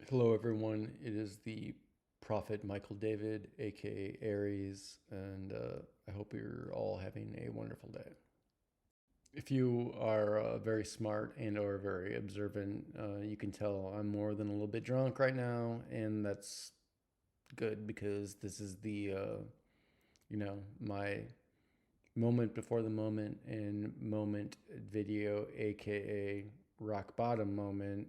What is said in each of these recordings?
Hello, everyone. It is the Prophet Michael David, aka Aries, and I hope you're all having a wonderful day. If you are very smart and or very observant, you can tell I'm more than a little bit drunk right now, and that's good because this is my moment before the moment and moment video, aka rock bottom moment.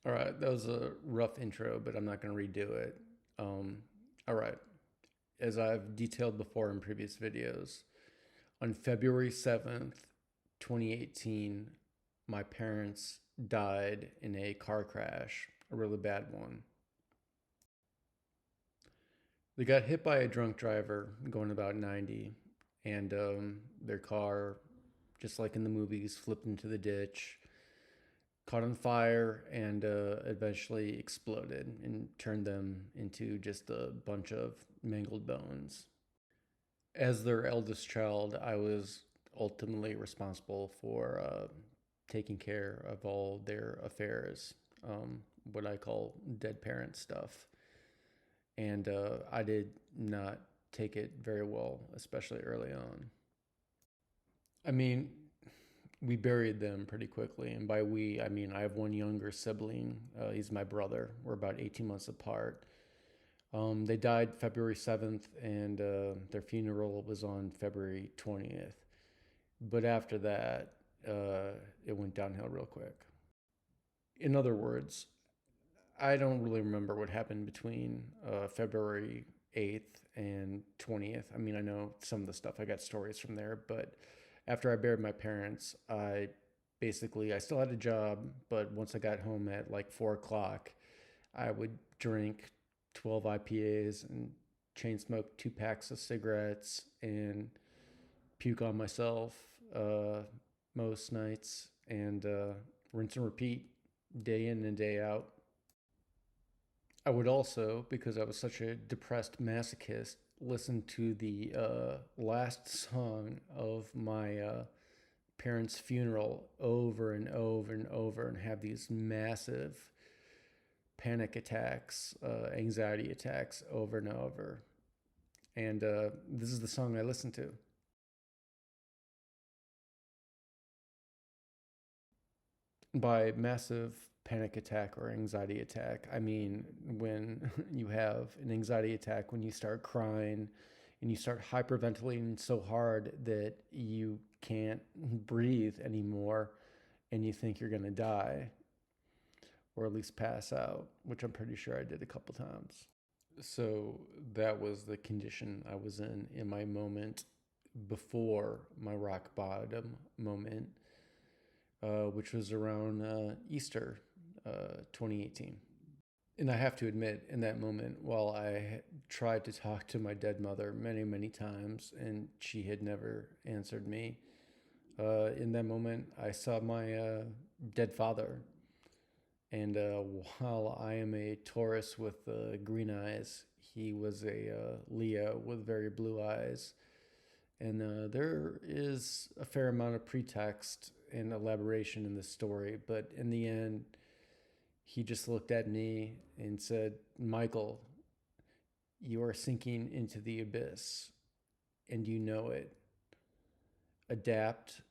All right, that was a rough intro, but I'm not going to redo it. Um, all right, as I've detailed before in previous videos, on February 7th, 2018, my parents died in a car crash, a really bad one. They got hit by a drunk driver going about 90, and their car, just like in the movies, flipped into the ditch, caught on fire, and eventually exploded and turned them into just a bunch of mangled bones. As their eldest child, I was ultimately responsible for taking care of all their affairs, what I call dead parent stuff. And I did not take it very well, especially early on. I mean, we buried them pretty quickly. And by we, I mean I have one younger sibling. He's my brother. We're about 18 months apart. They died February 7th, and their funeral was on February 20th. But after that, it went downhill real quick. In other words, I don't really remember what happened between February 8th and 20th. I mean, I know some of the stuff, I got stories from there, but after I buried my parents, I still had a job, but once I got home at like 4 o'clock, I would drink 12 IPAs and chain smoke 2 packs of cigarettes and puke on myself most nights and rinse and repeat day in and day out. I would also, because I was such a depressed masochist, listen to the last song of my parents' funeral over and over and over and have these massive panic attacks, anxiety attacks over and over. And this is the song I listened to. By massive panic attack or anxiety attack, I mean when you have an anxiety attack, when you start crying and you start hyperventilating so hard that you can't breathe anymore and you think you're going to die or at least pass out, which I'm pretty sure I did a couple times. So that was the condition I was in my moment before my rock bottom moment, which was around Easter 2018. And I have to admit, in that moment, while I tried to talk to my dead mother many, many times and she had never answered me, in that moment, I saw my dead father. And while I am a Taurus with green eyes, he was a Leo with very blue eyes. And there is a fair amount of pretext and elaboration in this story, but in the end, he just looked at me and said, Michael, you are sinking into the abyss, and you know it. Adapt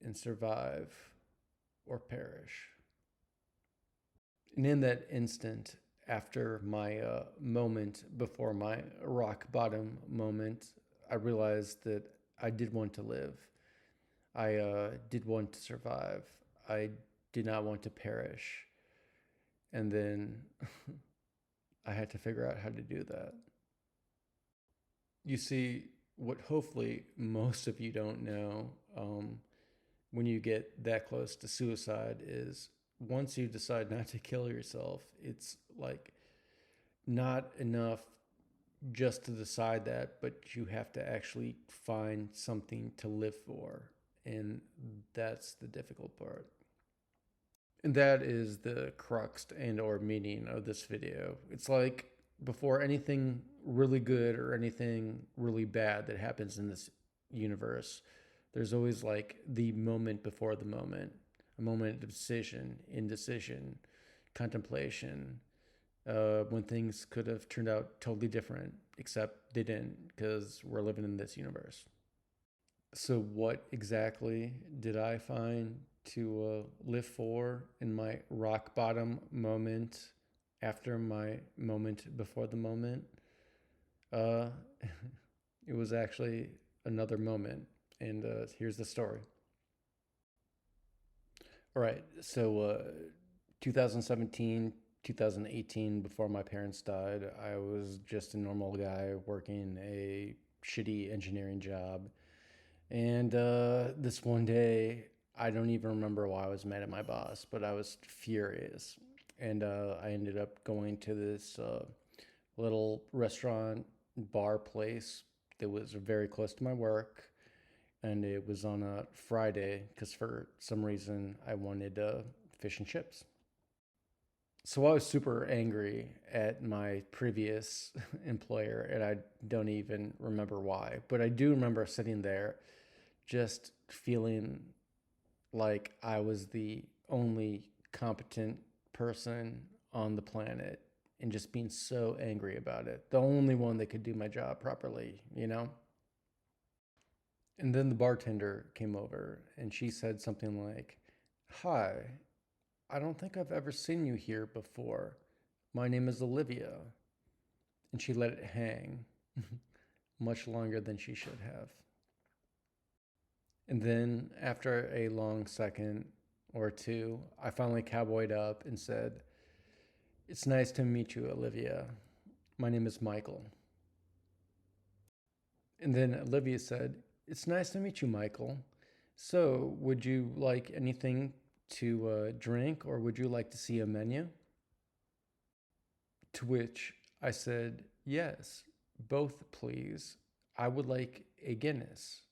and survive or perish. And in that instant, after my moment before my rock bottom moment, I realized that I did want to live. I did want to survive. I did not want to perish. And then I had to figure out how to do that. You see, what hopefully most of you don't know when you get that close to suicide is once you decide not to kill yourself, it's like not enough just to decide that, but you have to actually find something to live for. And that's the difficult part. And that is the crux and or meaning of this video. It's like before anything really good or anything really bad that happens in this universe, there's always like the moment before the moment, a moment of decision, indecision, contemplation, when things could have turned out totally different, except they didn't because we're living in this universe. So, what exactly did I find to live for in my rock bottom moment after my moment before the moment? Uh, it was actually another moment, and here's the story. All right, so 2017, 2018, before my parents died, I was just a normal guy working a shitty engineering job. And this one day, I don't even remember why I was mad at my boss, but I was furious. And I ended up going to this little restaurant bar place that was very close to my work. And it was on a Friday because for some reason I wanted fish and chips. So I was super angry at my previous employer, and I don't even remember why. But I do remember sitting there just feeling like I was the only competent person on the planet and just being so angry about it. The only one that could do my job properly, you know? And then the bartender came over and she said something like, "Hi, I don't think I've ever seen you here before. My name is Olivia." And she let it hang much longer than she should have. And then, after a long second or two, I finally cowboyed up and said, "It's nice to meet you, Olivia. My name is Michael." And then Olivia said, "It's nice to meet you, Michael. So, would you like anything to drink, or would you like to see a menu?" To which I said, "Yes, both, please. I would like a Guinness."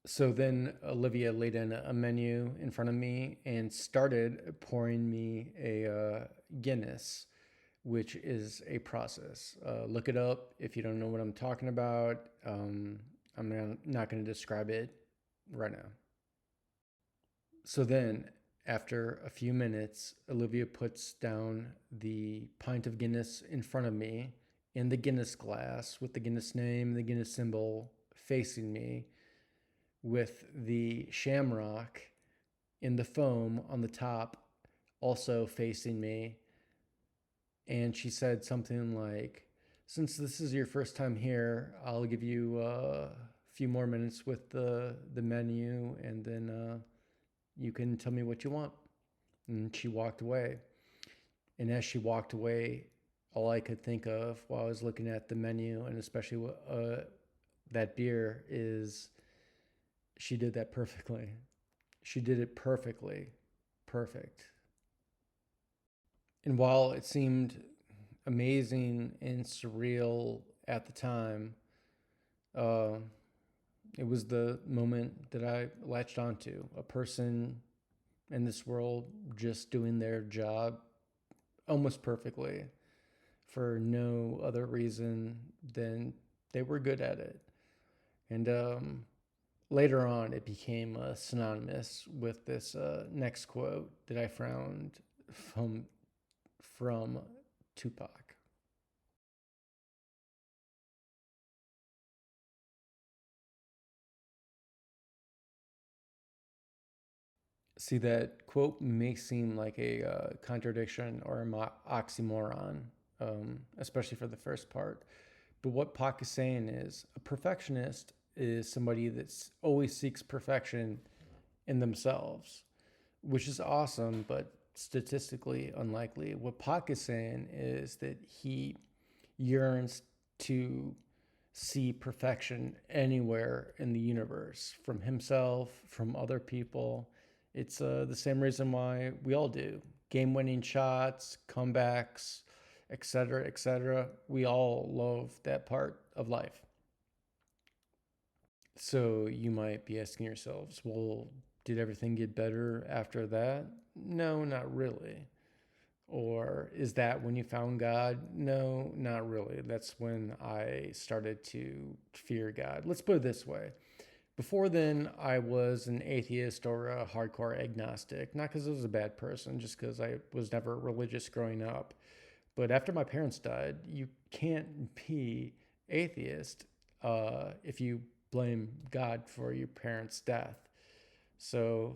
So then Olivia laid in a menu in front of me and started pouring me a Guinness, which is a process. Look it up if you don't know what I'm talking about. I'm not going to describe it right now. So then, after a few minutes, Olivia puts down the pint of Guinness in front of me in the Guinness glass with the Guinness name, the Guinness symbol facing me, with the shamrock in the foam on the top also facing me. And she said something like, "Since this is your first time here, I'll give you a few more minutes with the menu, and then you can tell me what you want." And she walked away. And as she walked away, all I could think of while I was looking at the menu, and especially that beer, is she did that perfectly. She did it perfectly. Perfect. And while it seemed amazing and surreal at the time, uh, it was the moment that I latched onto. A person in this world just doing their job almost perfectly for no other reason than they were good at it. And later on, it became synonymous with this next quote that I found from from Tupac. See, that quote may seem like a contradiction or an oxymoron, especially for the first part. But what Pac is saying is a perfectionist is somebody that always seeks perfection in themselves, which is awesome, but statistically unlikely. What Pac is saying is that he yearns to see perfection anywhere in the universe, from himself, from other people. It's the same reason why we all do game winning shots, comebacks, etc., etc. We all love that part of life. So you might be asking yourselves, well, did everything get better after that? No, not really. Or is that when you found God? No, not really. That's when I started to fear God. Let's put it this way. Before then, I was an atheist or a hardcore agnostic, not because I was a bad person, just because I was never religious growing up. But after my parents died, you can't be atheist if you blame God for your parents' death. So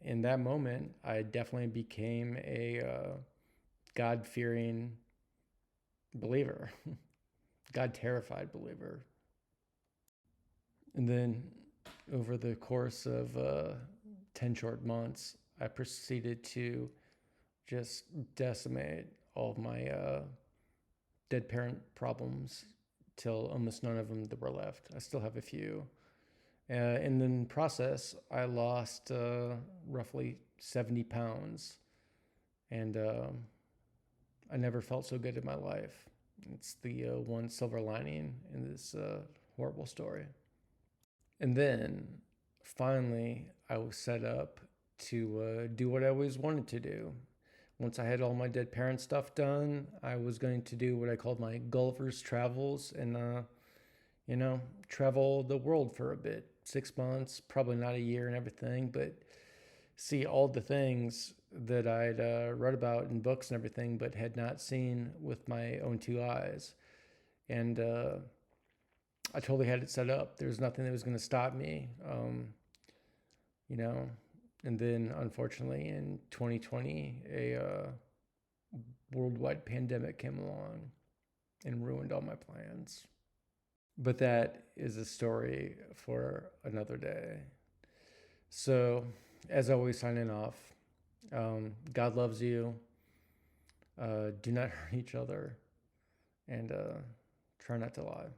in that moment, I definitely became a God fearing believer, God terrified believer. And then over the course of 10 short months, I proceeded to just decimate all of my dead parent problems till almost none of them that were left. I still have a few. In the process, I lost roughly 70 pounds, and I never felt so good in my life. It's the one silver lining in this horrible story. And then finally, I was set up to do what I always wanted to do. Once I had all my dead parent stuff done, I was going to do what I called my Gulliver's Travels and, travel the world for a bit. 6 months, probably not a year and everything, but see all the things that I'd read about in books and everything, but had not seen with my own two eyes. And I totally had it set up. There was nothing that was going to stop me, you know. And then, unfortunately, in 2020, a worldwide pandemic came along and ruined all my plans. But that is a story for another day. So, as always, signing off. God loves you. Do not hurt each other, and try not to lie.